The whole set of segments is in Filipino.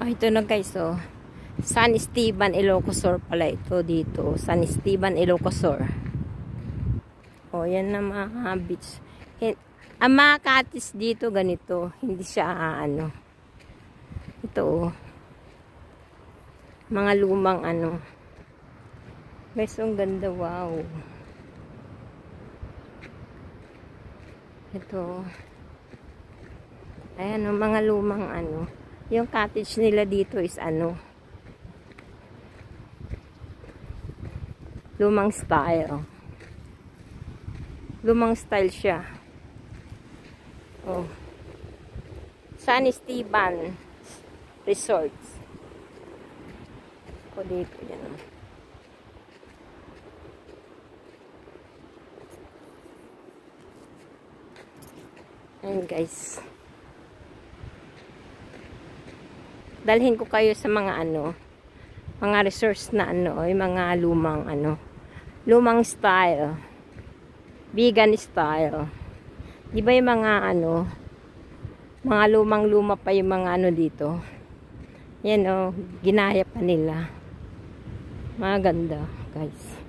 Ito na guys, oh. San Esteban, Ilocosur pala ito dito. San Esteban, Ilocosur. Oh, yan na mga beach. Ang mga cottage dito ganito. Hindi siya ano. Ito, oh. Mga lumang ano. Guys, ang ganda, wow. Ito. Ayan, oh, mga lumang ano. Yung cottage nila dito is ano. Lumang style. Lumang style siya. Oh. San Esteban Resorts. O dito yan. Ayan guys. Dalhin ko kayo sa mga ano, mga resorts na ano, yung mga lumang ano, lumang style, vegan style. Di ba yung mga ano, mga lumang-luma pa yung mga ano dito. Yan oh, ginaya pa nila. Maganda, guys.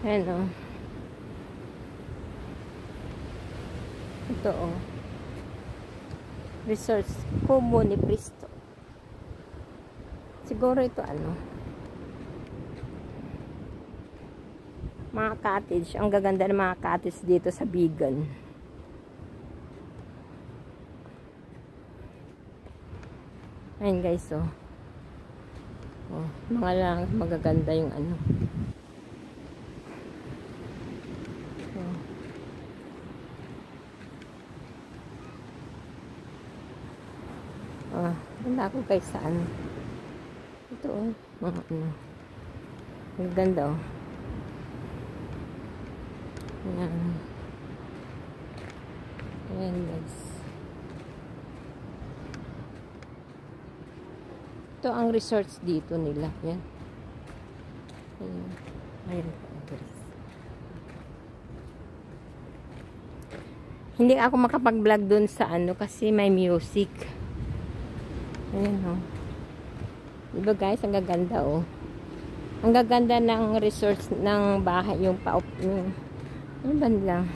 Ayan oh. Ito oh. Resorts Como ni Cristo. Siguro ito ano. Mga cottage. Ang gaganda ng mga cottage dito sa Bigan. Ayan guys oh. Oh, mga lang magaganda yung ano. Wala ako guys sa ano. Ito oh. Mga ano. Ang ganda oh. Ayan. Ayan guys. Ito ang resorts dito nila. Ayan. Ayan. Ayan guys. Hindi ako makapag-vlog dun sa ano kasi may music. Ayan oh. Diba guys, ang gaganda oh. Ang gaganda ng resorts ng bahay, yung pa yung ano ba nila?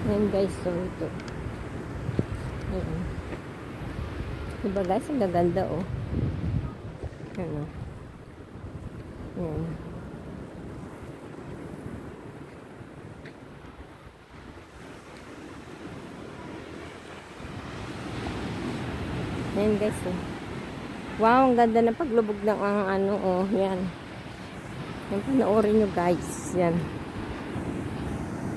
Ayan guys, so ito. Ayan. Diba guys, ang gaganda oh. Ayan oh. Ayan. Ayan guys oh. Wow, ang ganda ng paglubog ng ano oh, yan. Yan, panoorin nyo guys. Yan.